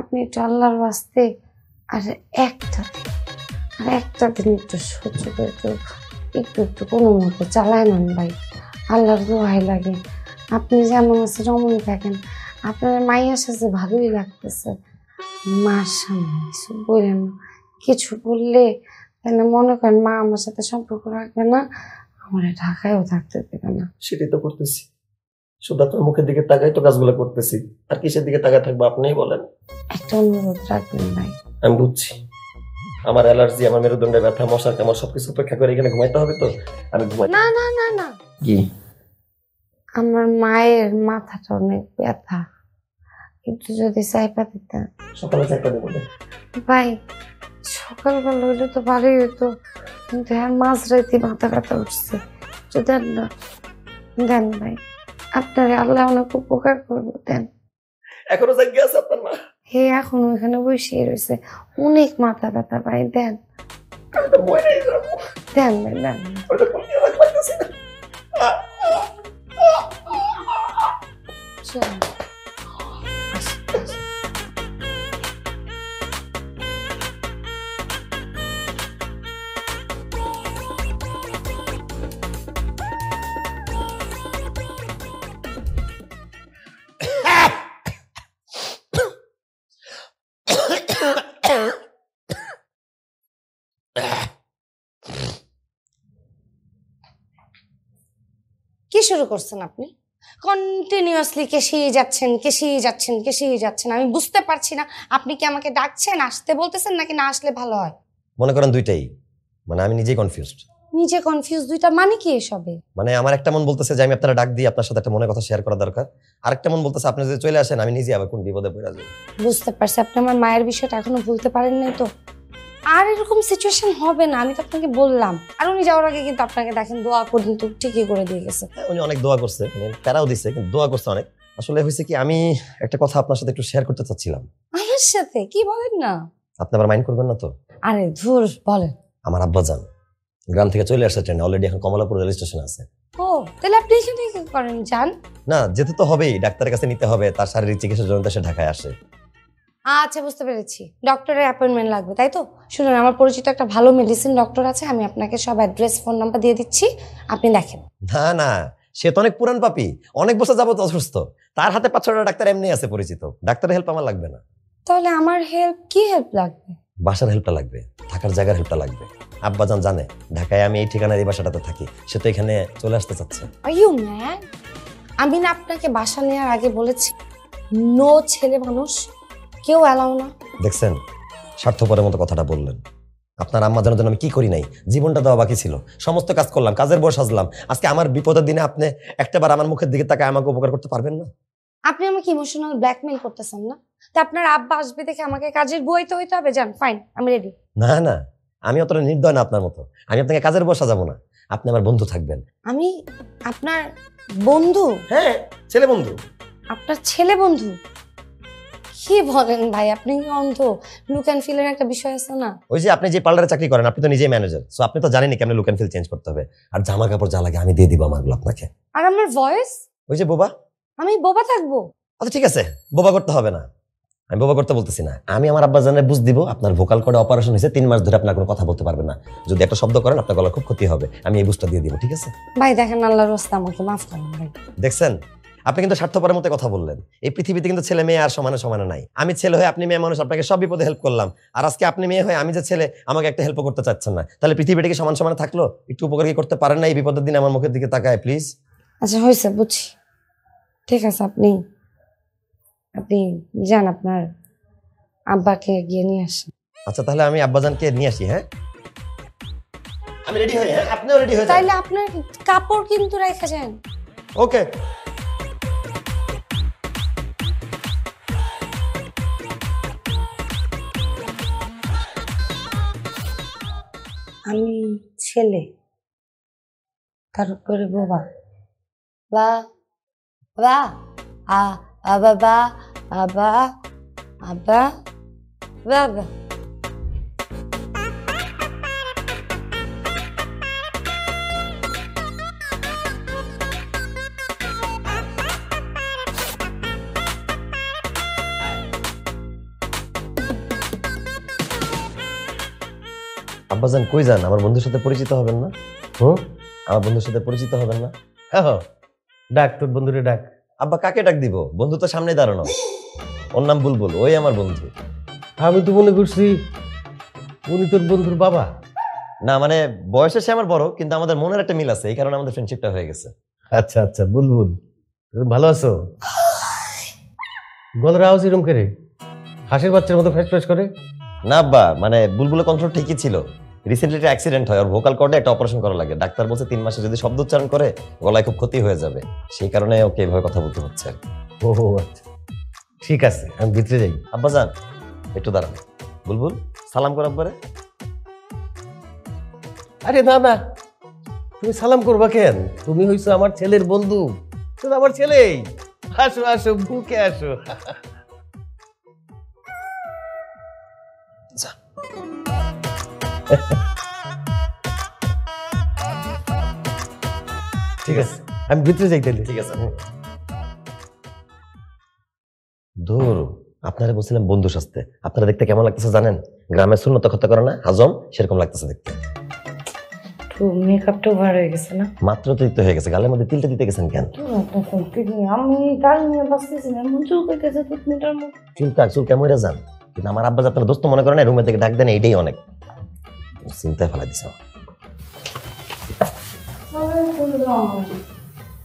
আপনি একটু আল্লাহর বাস্তে আর একটা দিন একটু সহ্য করে একটু একটু কোনো মতো চালায় নেন ভাই। আল্লাহর দোহাই লাগে, আপনি যেমন আছে রমণী থাকেন। আপনার মাইয়ার সাথে ভালোই লাগতেছে। মার সামনে কিছু বললেন না, কিছু বললে তাহলে মনে করেন মা আমার সাথে সম্পর্ক রাখবে না, আমার ঢাকায়ও থাকতে দেবে না। সেটাই তো করতেছি। শুধু আপনার মুখের দিকে তাকাই তো কাজগুলো করতেছি। আর কিসের দিকে তাকায় থাকবো আপনিই বলেন। একটা অনুরোধ রাখবেন ভাই। আমি বুঝছি, আমার অ্যালার্জি, আমার মেরুদণ্ডে ব্যথা, মশার কামড় সবকিছু উপেক্ষা করে এখানে ঘুমাইতে হবে। তো আমি ঘুমাই না না না না, কি? আমার মায়ের মাথাটা অনেক ব্যথা, একটু যদি চাইপা দিতেন। সকালে চাইটা দেবো। ভাই সকালবেলা হইলে তো ভালোই হতো, কিন্তু আর মাঝরাইতে মাথা ব্যথা উঠছে। তো দেন না, দেন ভাই, আপনার আল্লাহ অনেক উপকার করবো, দেন। এখনো জায়গা আছে আপনার মা? হে এখন ওইখানে বসে রয়েছে, অনেক মাথা ব্যথা ভাই, দেন দেন ভাই, দেন। চল। কি শুরু করছেন আপনি? কন্টিনিউয়াসলি কেশিয়ে যাচ্ছেন। আমি বুঝতে পারছি না, আপনি কি আমাকে ডাকছেন, আসতে বলতেছেন, নাকি না আসলে ভালো হয়? মনে করেন দুইটাই। মানে আমি নিজেই কনফিউজড। নিজে কনফিউজ, দুইটা মানে কি এসবে? মানে আমার একটা মন বলতেছে যে আমি আপনারা ডাক দিই, আপনার সাথে একটা মনের কথা শেয়ার করা দরকার। আরেকটা মন বলতেছে আপনি যদি চলে আসেন আমি নিজে আবার কোন বিপদে পড়ে যাই। বুঝতে পারছি, আপনি আমার মায়ের বিষয়টা এখনো ভুলতে পারেন নাই তো। আর এরকম সিচুয়েশন হবে না, আমি তো আপনাকে বললাম। আর উনি যাওয়ার আগে কিন্তু আপনাকে দেখেন দোয়া করে কিন্তু ঠিকই করে দিয়ে গেছে। উনি অনেক দোয়া করছে, প্যারাও দিছে, কিন্তু দোয়া করছে অনেক। আসলে হয়েছে কি, আমি একটা কথা আপনার সাথে একটু শেয়ার করতে চাচ্ছিলাম। আমার সাথে? কি বলেন না? আপনি আবার মাইন্ড করবেন না তো? আরে ধুর, বলেন। আমার আব্বাজান গ্রাম থেকে চলে আসছে ট্রেনে, অলরেডি এখন কমলাপুর রেল স্টেশনে আছে। ও তাহলে আপনি এখানে কি করেন? যান না, যেতে তো হবেই, ডাক্তারের কাছে নিতে হবে, তার শারীরিক চিকিৎসার জন্য সে ঢাকায় আসে। আচ্ছা বুঝতে পেরেছি, ডক্টরের অ্যাপয়েন্টমেন্ট লাগবে তাই তো। শুনুন, আমার পরিচিত একটা ভালো মেডিসিন ডক্টর আছে, আমি আপনাকে সব অ্যাড্রেস ফোন নাম্বার দিয়ে দিচ্ছি, আপনি দেখেন। না না, সে তো অনেক পুরান পাপি, অনেক বছর যাবত অসুস্থ। তার হাতে 5-6টা ডাক্তার এমনি আছে পরিচিত, ডাক্তারের হেল্প আমার লাগবে না। তাহলে আমার কি হেল্প লাগবে? বাসার হেল্পটা লাগবে, থাকার জায়গার হেল্পটা লাগবে। আব্বাজান জানে ঢাকায় আমি এই ঠিকানার এই বাসাটাতে থাকি, সে তো এখানে চলে আসতে চাচ্ছে। আর ইউ ম্যান, আমি না আপনাকে বাসা নেওয়ার আগে বলেছি নো ছেলে মানুষ কেউ অ্যালাউ না। দেখছেন, স্বার্থপরের মতো কথাটা বললেন। আপনার আম্মা জানার জন্য আমি কি করি নাই, জীবনটা দেওয়া বাকি ছিল, সমস্ত কাজ করলাম, কাজের বয়স সাজলাম। আজকে আমার বিপদের দিনে আপনি একটাবার আমার মুখের দিকে তাকায় আমাকে উপকার করতে পারবেন না? আপনি আমাকে ইমোশনাল ব্ল্যাকমেইল করতেছেন না? তা আপনার আব্বা আসবে দেখে আমাকে কাজের বুয়াই তো হইতে হবে? যান, ফাইন, আমি রেডি। না না, আমি অতটা নির্দয় না আপনার মতো। আমি আপনাকে কাজের বয়স সাজাবো না, আপনি আমার বন্ধু থাকবেন। আমি আপনার বন্ধু? হ্যাঁ, ছেলে বন্ধু। আপনার ছেলে বন্ধু? কি বলেন ভাই, আপনি কি অন্ধ? লুক অ্যান্ড ফিলের একটা বিষয় আছে না? ওই যে আপনি যে পার্লারে চাকরি করেন, আপনি তো নিজেই ম্যানেজার, সো আপনি তো জানেনই কেমন লুক অ্যান্ড ফিল চেঞ্জ করতে হবে। আর জামা কাপড় যা লাগে আমি দিয়ে দিব আমারগুলো আপনাকে। আর আমার ভয়েস? ওই যে বোবা। আমি বোবা থাকবো? আচ্ছা ঠিক আছে, বোবা করতে হবে না, আমি বোবা করতে বলতেছি না। আমি আমার আব্বা জানের বুঝ দিব আপনার ভোকাল কর্ডে অপারেশন হয়েছে, 3 মাস ধরে আপনার কোনো কথা বলতে পারবেন না। যদি একটা শব্দ করেন আপনার গলার খুব ক্ষতি হবে, আমি এই বুঝটা দিয়ে দিব, ঠিক আছে? ভাই দেখেন, আল্লাহর রাস্তা আমাকে মাফ করেন ভাই। দেখছেন, আপনি কিন্তু স্বার্থপরের মতো কথা বললেন। এই পৃথিবীতে কিন্তু ছেলে মেয়ে আর সমানে সমানে নাই। আমি ছেলে হয়ে আপনি মেয়ে মানুষ, আপনাকে সব বিপদে হেল্প করলাম। আর আজকে আপনি মেয়ে হয়ে আমি যে ছেলে, আমাকে একটা হেল্প করতে চাচ্ছেন না। তাহলে পৃথিবীটা কি সমান সমানে থাকলো? একটু উপকার কি করতে পারেন না এই বিপদের দিন আমার মুখের দিকে তাকায় প্লিজ? আচ্ছা হয়েছে, বুঝছি, ঠিক আছে। আপনি যান, আপনার আব্বাকে গিয়ে নিয়ে আসেন। আচ্ছা তাহলে আমি আব্বাজানকে নিয়ে আসি। হ্যাঁ, আমি রেডি হই। হ্যাঁ, আপনিও রেডি হয়ে যান। তাইলে আপনার কাপড় কিন্তু রেখে যান। ওকে। আমি ছেলে, তার উপরে বোবা। বা বা আ আবা বা আবা আবা বাবা। আব্বাজান কই যান? আমার বন্ধুর সাথে পরিচিত হবেন না? আমার বন্ধুর সাথে পরিচিত হবেন না? হ্যাঁ, ডাক তোর বন্ধুরে ডাক। আব্বা কাকে ডাক দিব? বন্ধু তো সামনে দাঁড়ানো, ওর নাম বুলবুল, ওই আমার বন্ধু। আমি তো মনে করছি উনি তোর বন্ধুর বাবা। না মানে বয়সে সে আমার বড়, কিন্তু আমাদের মনের একটা মিল আছে, এই কারণে আমাদের ফ্রেন্ডশিপটা হয়ে গেছে। আচ্ছা আচ্ছা, বুলবুল তুমি ভালো আছো? গলার আওয়াজ এরকম করে হাঁসের বাচ্চার মতো ফ্যাস ফ্যাস করে? না আব্বা, মানে বুলবুলের কন্ট্রোল ঠিকই ছিল। রিসেন্টলি একটা অ্যাক্সিডেন্ট হয়, ওর ভোকাল কর্ডে একটা অপারেশন করা লাগে। ডাক্তার বলছে 3 মাসে যদি শব্দ উচ্চারণ করে গলায় খুব ক্ষতি হয়ে যাবে, সেই কারণে ওকে এভাবে কথা বলতে হচ্ছে। ও আচ্ছা, ঠিক আছে, আমি ভিতরে যাই। আব্বাজান একটু দাঁড়ান। বুলবুল সালাম কর আব্বারে। আরে না না, তুমি সালাম করবা কেন? তুমি হইছো আমার ছেলের বন্ধু, তুমি আমার ছেলেই। আসো আসো, বুকে আসো। যা। ঠিক আছে, আমি ভিতরে যাই তাহলে। ঠিক আছে। ধুর, আপনারা বলছিলাম বন্ধু সাজতে, আপনারা দেখতে কেমন লাগতেছে জানেন? গ্রামের সুন্নত কথা করে না হাজম, সেরকম লাগতেছে দেখতে। মেকআপটা ওভার হয়ে গেছে না? মাত্র তো হয়ে গেছে, গালের মধ্যে তিলটা দিতে গেছেন কেন? আমি গাল নিয়ে বাঁচতেছি না, এমন চুল কইতেছে 2 মিনিটের মধ্যে। চুল কেমন যান, কিন্তু আমার আব্বা আপনার দোস্ত মনে করেন, রুমে থেকে ডাক দেন, এইটাই অনেক। চিন্তায় ফেলা দিছে।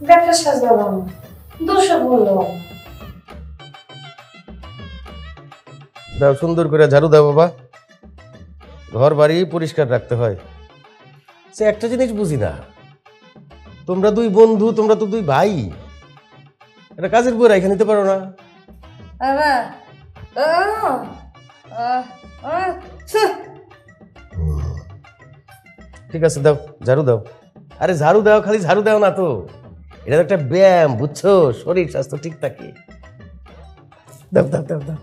ব্যাপারটা সাজলাম না, দোষক বললো। দাও, সুন্দর করে ঝাড়ু দাও বাবা। ঘর বাড়ি পরিষ্কার রাখতে হয়। সে একটা জিনিস বুঝি না, তোমরা 2 বন্ধু, তোমরা তো 2 ভাই, এটা কাজের বই রেখে নিতে পারো না? ঠিক আছে, দাও ঝাড়ু দাও। আরে ঝাড়ু দাও, খালি ঝাড়ু দাও না তো, এটা তো একটা ব্যায়াম, বুঝছো? শরীর স্বাস্থ্য ঠিক থাকে। দাও দাও দাও দাও।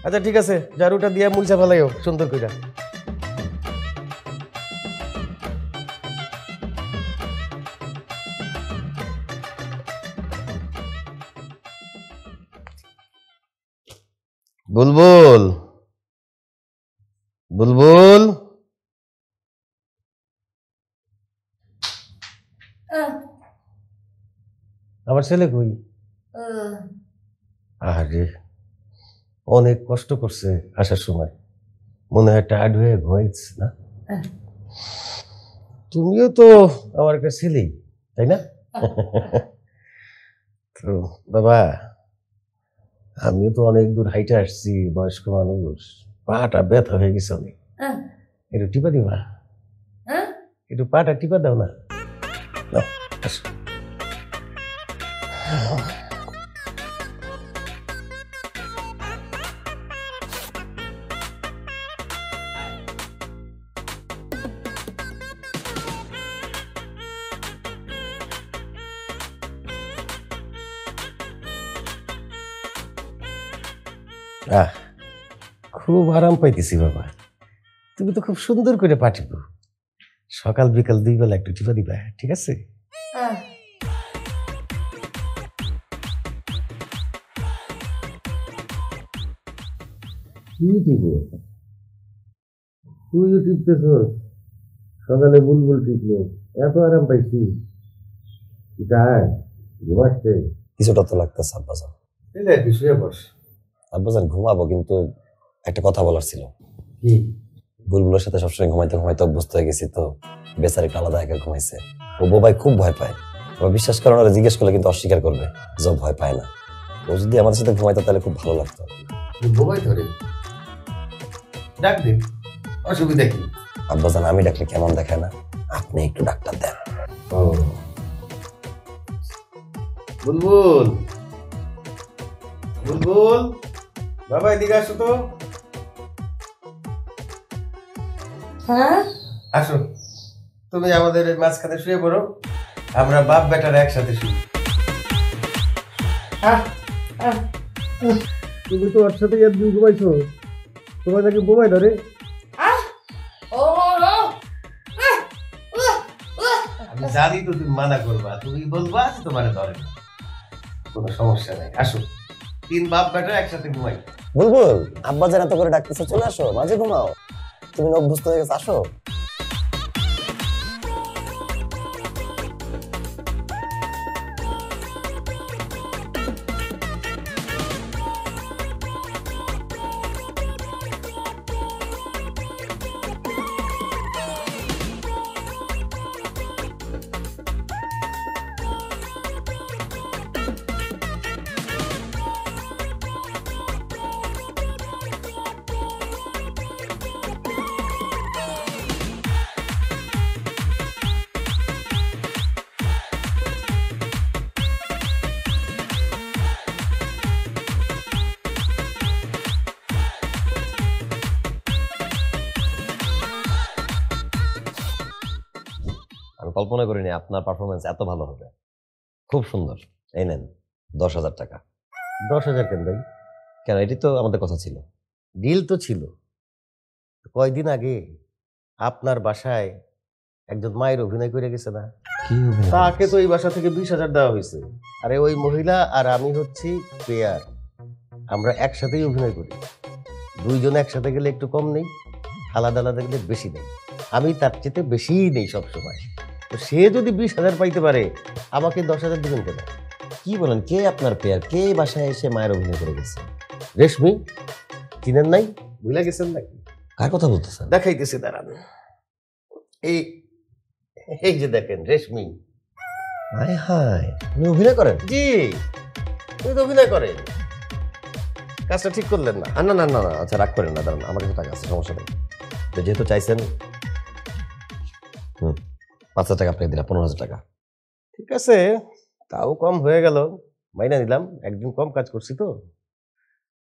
আচ্ছা ঠিক আছে, ঝাড়ুটা দিয়া মুলছা ফেলাইও সুন্দর করে। বুলবুল, বুলবুল, আমার ছেলে কই? আরে অনেক কষ্ট করছে আসার সময়, মনে হয় টায়ার্ড হয়ে ঘুমাইছে না? তুমিও তো আমার একটা ছেলেই, তাই না? তো বাবা, আমিও তো অনেক দূর হাইটে আসছি, বয়স্ক মানুষ, পাটা ব্যথা হয়ে গেছে অনেক। একটু টিপা দিবা? একটু পাটা টিপা দাও না। নাও, আসো। খুব আরাম পাইতেছি বাবা, তুমি তো খুব সুন্দর করে পাঠিব। সকাল বিকাল 2 বেলা একটু টিপা দিবা, ঠিক আছে? কি টিপ? তুইও টিপতেছ, সকালে বুলবুল টিপলো, এত আরাম পাইছি। যাই ঘুমাচ্ছে, কিছুটা তো লাগতেছে আব্বাজান। শুয়ে বস। আব্বাজান ঘুমাবো, কিন্তু একটা কথা বলার ছিল। কি? বুলবুলের সাথে সবসময় ঘুমাইতে ঘুমাইতে অভ্যস্ত হয়ে গেছি, তো বেচার একটা আলাদা একা ঘুমাইছে। ও বোবাই খুব ভয় পায়। আবার বিশ্বাস করেন, ওরা জিজ্ঞেস করলে কিন্তু অস্বীকার করবে যে ও ভয় পায় না। ও যদি আমাদের সাথে ঘুমাইতো তাহলে খুব ভালো লাগতো। বোবাই ধরে ডাক দে, অসুবিধা কি? আব্বাজান আমি ডাকলে কেমন দেখায় না, আপনি একটু ডাক্তার দেন। ও বুলবুল, বুলবুল বাবা এদিকে আসো তো। হ্যাঁ, আসো, তুমি আমাদের এই মাঝখানে শুয়ে পড়ো, আমরা বাপ বেটার একসাথে শুই। তুমি তো ওর সাথে একদিন ঘুমাইছো, তোমার নাকি বোমাই ধরে? আমি জানি তো তুমি মানা করবা, তুমি বলবা যে তোমার ধরে না, কোনো সমস্যা নাই। আসো, 3 বাপ বেটা একসাথে ঘুমাই। বুলবুল, আব্বাজান এত করে ডাকতেছে, চলে আসো, মাঝে ঘুমাও। তুমি অভ্যস্ত হয়ে গেছো, আসো। আমি কল্পনা করিনি আপনার পারফরমেন্স এত ভালো হবে। খুব সুন্দর। এই নেন 10,000 টাকা। 10,000 কেন ভাই? কেন, এটি তো আমাদের কথা ছিল। ডিল তো ছিল। কয়দিন আগে আপনার বাসায় একজন মায়ের অভিনয় করে গেছে না? কি তাকে তো এই বাসা থেকে 20,000 দেওয়া হয়েছে। আরে ওই মহিলা আর আমি হচ্ছি পেয়ার, আমরা একসাথেই অভিনয় করি। 2 জন একসাথে গেলে একটু কম নেই, আলাদা আলাদা গেলে বেশি নেই। আমি তার চেয়ে বেশিই নেই সবসময়। তো সে যদি 20,000 পাইতে পারে, আমাকে 10,000 দিবেন কেন? কি বলেন, কে আপনার পেয়ার? কে বাসায় এসে মায়ের অভিনয় করে গেছে? রেশমি, চিনেন নাই? ভুলে গেছেন নাকি? কার কথা বলতেছেন? দেখাইতেছি, দাঁড়ান। এই এই যে দেখেন, রেশমি। হায় হায়, উনি অভিনয় করেন? জি, উনি তো অভিনয় করেন। কাজটা ঠিক করলেন না? না না না না, আচ্ছা রাগ করেন না, দাঁড়ান, আমার কাছে টাকা আছে, সমস্যা নেই। তো যেহেতু চাইছেন, 5,000 টাকা আপনাকে দিলাম, 15,000 টাকা। ঠিক আছে, তাও কম হয়ে গেল, মাইনা নিলাম, একদিন কম কাজ করছি তো।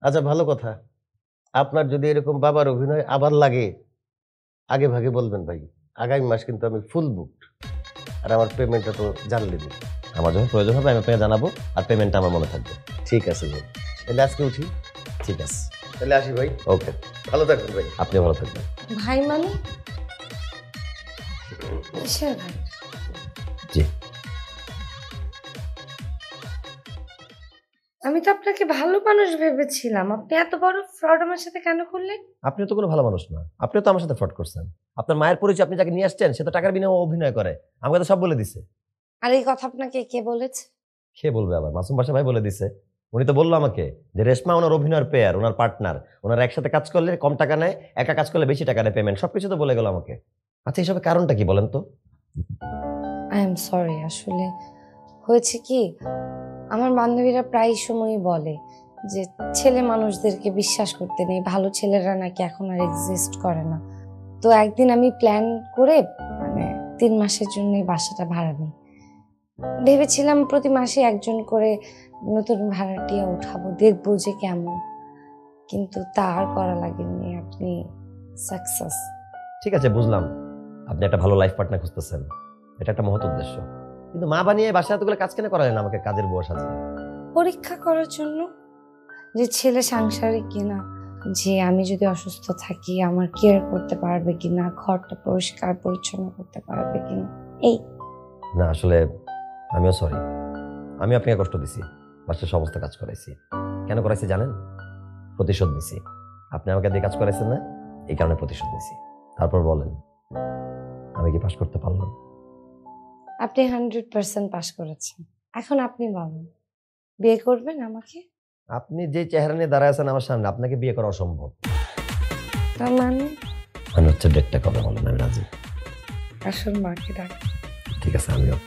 আচ্ছা ভালো কথা, আপনার যদি এরকম বাবার অভিনয় আবার লাগে, আগে ভাগে বলবেন ভাই। আগামী মাস কিন্তু আমি ফুল বুকড, আর আমার পেমেন্টটা তো জানলেনই। আমার যখন প্রয়োজন হবে আমি আপনাকে জানাবো, আর পেমেন্টটা আমার মনে থাকবে। ঠিক আছে ভাই, তাহলে আজকে উঠি। ঠিক আছে, তাহলে আসি ভাই। ওকে, ভালো থাকবেন ভাই। আপনি ভালো থাকবেন। ভাই মানে কিসের ভাই? জি। আমি তো আপনাকে ভালো মানুষ ভেবেছিলাম, আপনি এত বড় ফ্রড আমার সাথে কেন করলেন? আপনি তো কোনো ভালো মানুষ না, আপনিও তো আমার সাথে ফ্রড করছেন। আপনার মায়ের পরিচয় আপনি যাকে নিয়ে আসছেন সে তো টাকার বিনিময়ে অভিনয় করে, আমাকে তো সব বলে দিছে। আর এই কথা আপনাকে কে বলেছে? কে বলবে আবার? মাসুম বাসা ভাই বলে দিছে। উনি তো বললো আমাকে যে রেশমা ওনার অভিনয়ের পেয়ার, ওনার পার্টনার, ওনার একসাথে কাজ করলে কম টাকা নেয়, একা কাজ করলে বেশি টাকা নেয় পেমেন্ট, সবকিছু তো বলে গেল আমাকে। আচ্ছা এইসবের কারণটা কি বলেন তো? আই এম সরি, আসলে হয়েছে কি, আমার বান্ধবীরা প্রায় সময়ই বলে যে ছেলে মানুষদেরকে বিশ্বাস করতে নেই, ভালো ছেলেরা নাকি এখন আর এক্সিস্ট করে না। তো একদিন আমি প্ল্যান করে 3 মাসের জন্য বাসাটা ভাড়া নিই। ভেবেছিলাম প্রতি মাসে একজন করে নতুন ভাড়াটিয়া উঠাবো, দেখবো যে কেমন, কিন্তু তা আর করা লাগেনি। আপনি সাকসেস। ঠিক আছে, বুঝলাম আপনি একটা ভালো লাইফ পার্টনার খুঁজতেছেন, এটা একটা মহৎ উদ্দেশ্য, কিন্তু মা বানিয়ে বাসায় এতগুলো কাজ কেন করালেন আমাকে কাজের বউ সাজিয়ে? পরীক্ষা করার জন্য যে ছেলে সাংসারিক কিনা, যে আমি যদি অসুস্থ থাকি আমার কেয়ার করতে পারবে কিনা, ঘরটা পরিষ্কার পরিচ্ছন্ন করতে পারবে কিনা। এই না আসলে আমিও সরি, আমি আপনাকে কষ্ট দিছি, বাসার সমস্ত কাজ করাইছি। কেন করাইছি জানেন? প্রতিশোধ নিছি। আপনি আমাকে দিয়ে কাজ করাইছেন না, এই কারণে প্রতিশোধ নিছি। তারপর বলেন আমি কি পাস করতে পারলাম? আপনি 100% পাস করেছেন। এখন আপনি বলেন, বিয়ে করবেন আমাকে? আপনি যে চেহারা নিয়ে দাঁড়ায় আছেন আমার সামনে, আপনাকে বিয়ে করা অসম্ভব। তার মানে আমি হচ্ছে ডেটটা কবে বলেন, আমি রাজি। আসল মাকে ডাক। ঠিক আছে, আমিও